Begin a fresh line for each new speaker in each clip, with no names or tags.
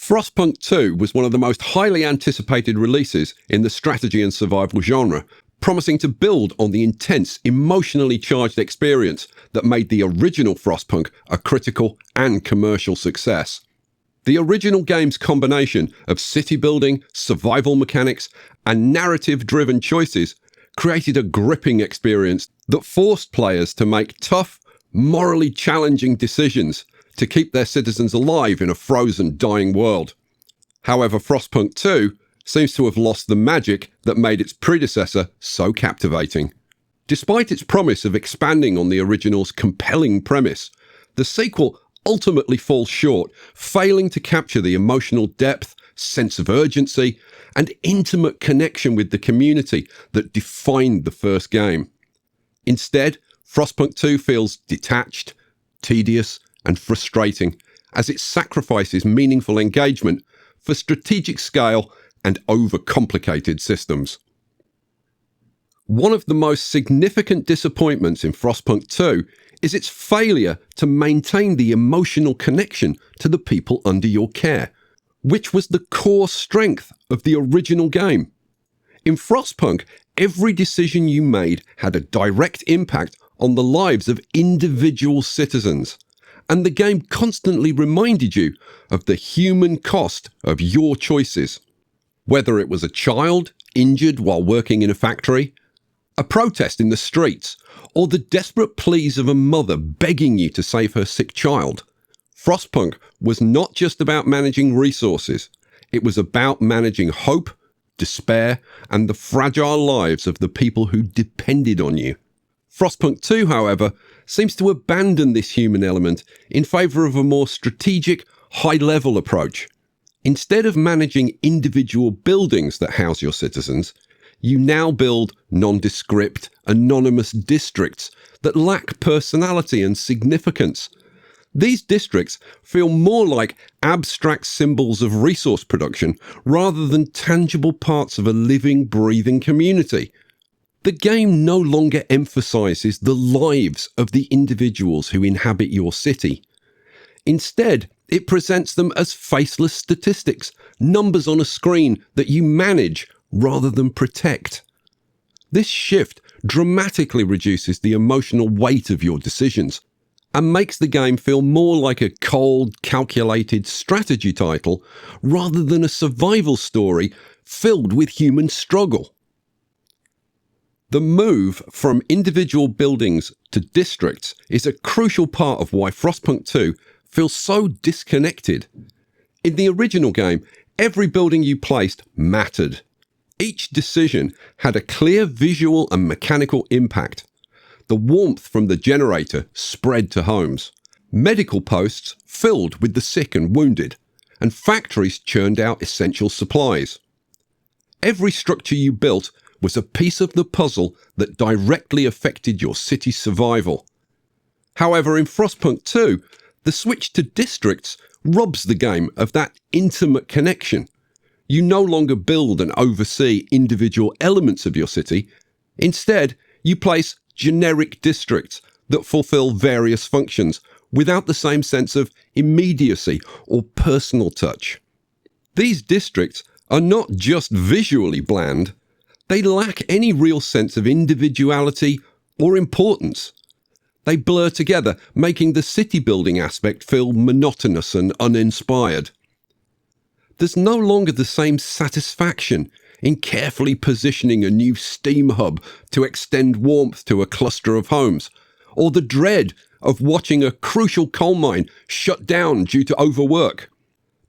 Frostpunk 2 was one of the most highly anticipated releases in the strategy and survival genre, promising to build on the intense, emotionally charged experience that made the original Frostpunk a critical and commercial success. The original game's combination of city building, survival mechanics, and narrative-driven choices created a gripping experience that forced players to make tough, morally challenging decisions to keep their citizens alive in a frozen, dying world. However, Frostpunk 2 seems to have lost the magic that made its predecessor so captivating. Despite its promise of expanding on the original's compelling premise, the sequel ultimately falls short, failing to capture the emotional depth, sense of urgency, and intimate connection with the community that defined the first game. Instead, Frostpunk 2 feels detached, tedious, and frustrating, as it sacrifices meaningful engagement for strategic scale and overcomplicated systems. One of the most significant disappointments in Frostpunk 2 is its failure to maintain the emotional connection to the people under your care, which was the core strength of the original game. In Frostpunk, every decision you made had a direct impact on the lives of individual citizens, and the game constantly reminded you of the human cost of your choices. Whether it was a child injured while working in a factory, a protest in the streets, or the desperate pleas of a mother begging you to save her sick child, Frostpunk was not just about managing resources. It was about managing hope, despair, and the fragile lives of the people who depended on you. Frostpunk 2, however, seems to abandon this human element in favour of a more strategic, high-level approach. Instead of managing individual buildings that house your citizens, you now build nondescript, anonymous districts that lack personality and significance. These districts feel more like abstract symbols of resource production rather than tangible parts of a living, breathing community. The game no longer emphasises the lives of the individuals who inhabit your city. Instead, it presents them as faceless statistics, numbers on a screen that you manage rather than protect. This shift dramatically reduces the emotional weight of your decisions and makes the game feel more like a cold, calculated strategy title rather than a survival story filled with human struggle. The move from individual buildings to districts is a crucial part of why Frostpunk 2 feels so disconnected. In the original game, every building you placed mattered. Each decision had a clear visual and mechanical impact. The warmth from the generator spread to homes. Medical posts filled with the sick and wounded, and factories churned out essential supplies. Every structure you built was a piece of the puzzle that directly affected your city's survival. However, in Frostpunk 2, the switch to districts robs the game of that intimate connection. You no longer build and oversee individual elements of your city. Instead, you place generic districts that fulfill various functions without the same sense of immediacy or personal touch. These districts are not just visually bland, they lack any real sense of individuality or importance. They blur together, making the city building aspect feel monotonous and uninspired. There's no longer the same satisfaction in carefully positioning a new steam hub to extend warmth to a cluster of homes, or the dread of watching a crucial coal mine shut down due to overwork.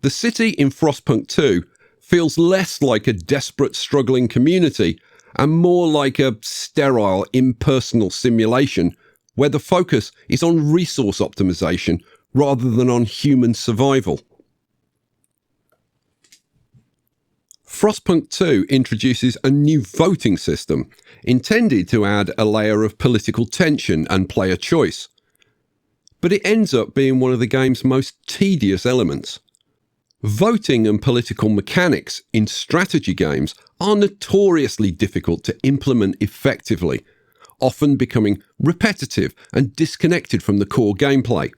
The city in Frostpunk 2 feels less like a desperate, struggling community and more like a sterile, impersonal simulation where the focus is on resource optimization rather than on human survival. Frostpunk 2 introduces a new voting system intended to add a layer of political tension and player choice. But it ends up being one of the game's most tedious elements. Voting and political mechanics in strategy games are notoriously difficult to implement effectively, often becoming repetitive and disconnected from the core gameplay.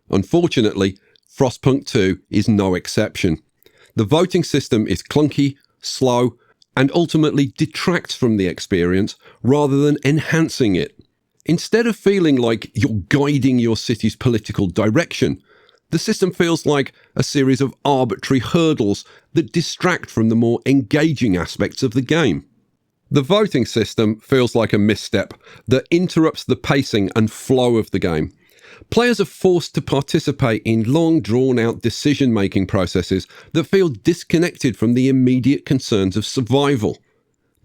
Unfortunately, Frostpunk 2 is no exception. The voting system is clunky, slow, and ultimately detracts from the experience rather than enhancing it. Instead of feeling like you're guiding your city's political direction, the system feels like a series of arbitrary hurdles that distract from the more engaging aspects of the game. The voting system feels like a misstep that interrupts the pacing and flow of the game. Players are forced to participate in long, drawn-out decision-making processes that feel disconnected from the immediate concerns of survival.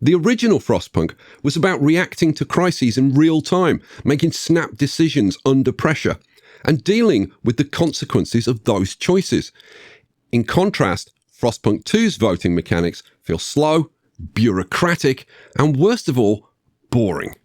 The original Frostpunk was about reacting to crises in real time, making snap decisions under pressure, and dealing with the consequences of those choices. In contrast, Frostpunk 2's voting mechanics feel slow, bureaucratic, and worst of all, boring.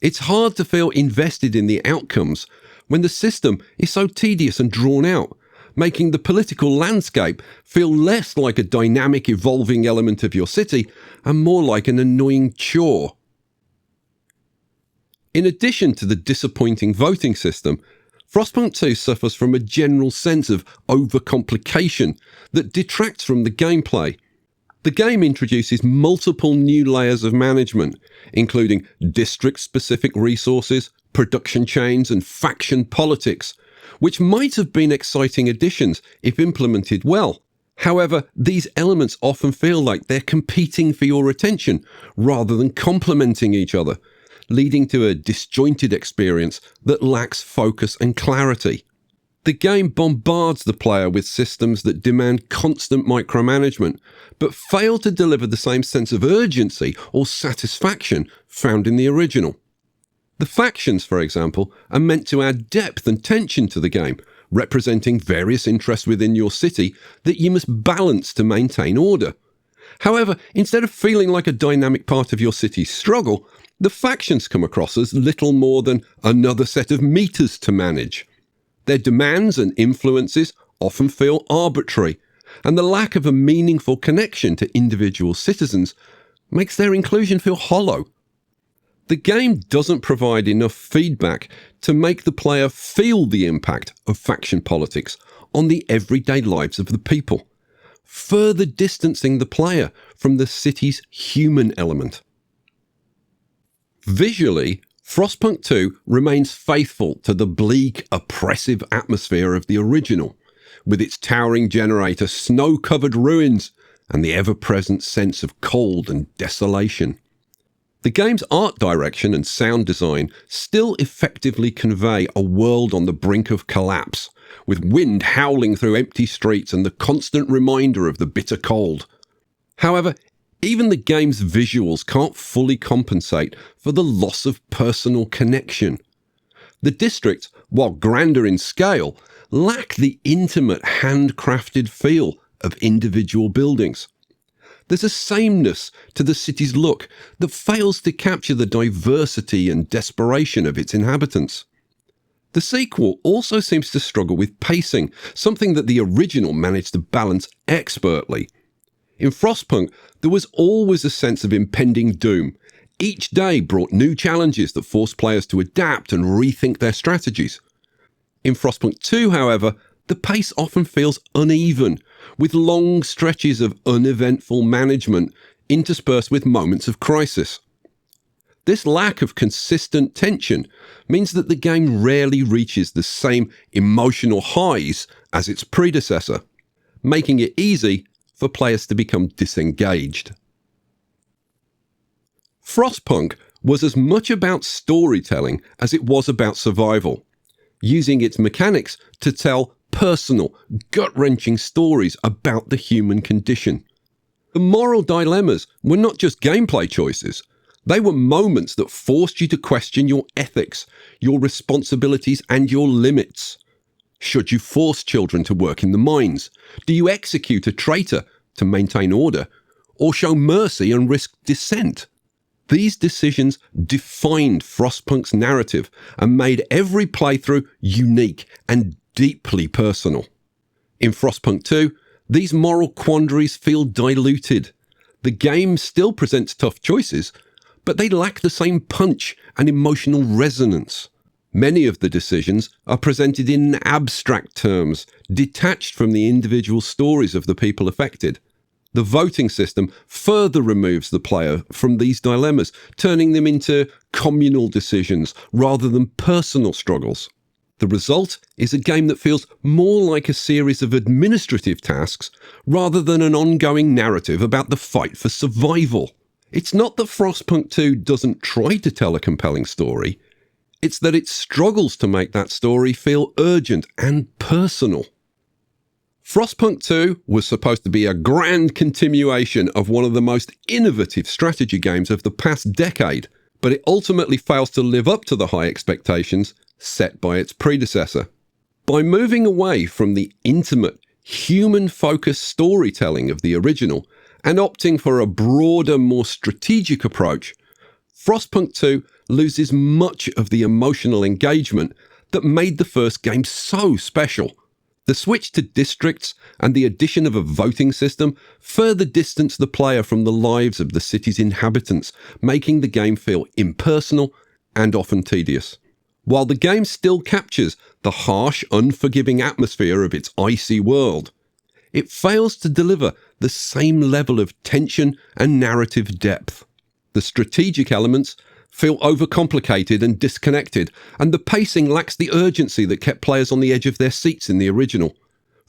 It's hard to feel invested in the outcomes when the system is so tedious and drawn out, making the political landscape feel less like a dynamic, evolving element of your city and more like an annoying chore. In addition to the disappointing voting system, Frostpunk 2 suffers from a general sense of overcomplication that detracts from the gameplay. The game introduces multiple new layers of management, including district-specific resources, production chains, and faction politics, which might have been exciting additions if implemented well. However, these elements often feel like they're competing for your attention rather than complementing each other, leading to a disjointed experience that lacks focus and clarity. The game bombards the player with systems that demand constant micromanagement, but fail to deliver the same sense of urgency or satisfaction found in the original. The factions, for example, are meant to add depth and tension to the game, representing various interests within your city that you must balance to maintain order. However, instead of feeling like a dynamic part of your city's struggle, the factions come across as little more than another set of meters to manage. Their demands and influences often feel arbitrary, and the lack of a meaningful connection to individual citizens makes their inclusion feel hollow. The game doesn't provide enough feedback to make the player feel the impact of faction politics on the everyday lives of the people, further distancing the player from the city's human element. Visually, Frostpunk 2 remains faithful to the bleak, oppressive atmosphere of the original, with its towering generator, snow-covered ruins, and the ever-present sense of cold and desolation. The game's art direction and sound design still effectively convey a world on the brink of collapse, with wind howling through empty streets and the constant reminder of the bitter cold. However, even the game's visuals can't fully compensate for the loss of personal connection. The districts, while grander in scale, lack the intimate, handcrafted feel of individual buildings. There's a sameness to the city's look that fails to capture the diversity and desperation of its inhabitants. The sequel also seems to struggle with pacing, something that the original managed to balance expertly. In Frostpunk, there was always a sense of impending doom. Each day brought new challenges that forced players to adapt and rethink their strategies. In Frostpunk 2, however, the pace often feels uneven, with long stretches of uneventful management interspersed with moments of crisis. This lack of consistent tension means that the game rarely reaches the same emotional highs as its predecessor, making it easy for players to become disengaged. Frostpunk was as much about storytelling as it was about survival, using its mechanics to tell personal, gut-wrenching stories about the human condition. The moral dilemmas were not just gameplay choices, they were moments that forced you to question your ethics, your responsibilities, and your limits. Should you force children to work in the mines? Do you execute a traitor to maintain order? Or show mercy and risk dissent? These decisions defined Frostpunk's narrative and made every playthrough unique and deeply personal. In Frostpunk 2, these moral quandaries feel diluted. The game still presents tough choices, but they lack the same punch and emotional resonance. Many of the decisions are presented in abstract terms, detached from the individual stories of the people affected. The voting system further removes the player from these dilemmas, turning them into communal decisions rather than personal struggles. The result is a game that feels more like a series of administrative tasks rather than an ongoing narrative about the fight for survival. It's not that Frostpunk 2 doesn't try to tell a compelling story, it's that it struggles to make that story feel urgent and personal. Frostpunk 2 was supposed to be a grand continuation of one of the most innovative strategy games of the past decade, but it ultimately fails to live up to the high expectations set by its predecessor. By moving away from the intimate, human-focused storytelling of the original and opting for a broader, more strategic approach, Frostpunk 2 loses much of the emotional engagement that made the first game so special. The switch to districts and the addition of a voting system further distance the player from the lives of the city's inhabitants, making the game feel impersonal and often tedious. While the game still captures the harsh, unforgiving atmosphere of its icy world, it fails to deliver the same level of tension and narrative depth. The strategic elements feel overcomplicated and disconnected, and the pacing lacks the urgency that kept players on the edge of their seats in the original.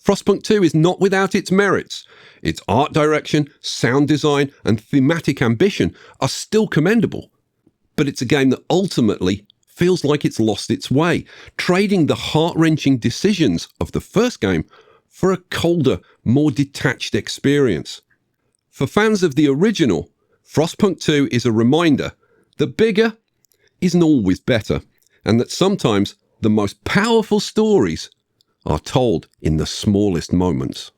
Frostpunk 2 is not without its merits. Its art direction, sound design, and thematic ambition are still commendable, but it's a game that ultimately feels like it's lost its way, trading the heart-wrenching decisions of the first game for a colder, more detached experience. For fans of the original, Frostpunk 2 is a reminder that bigger isn't always better, and that sometimes the most powerful stories are told in the smallest moments.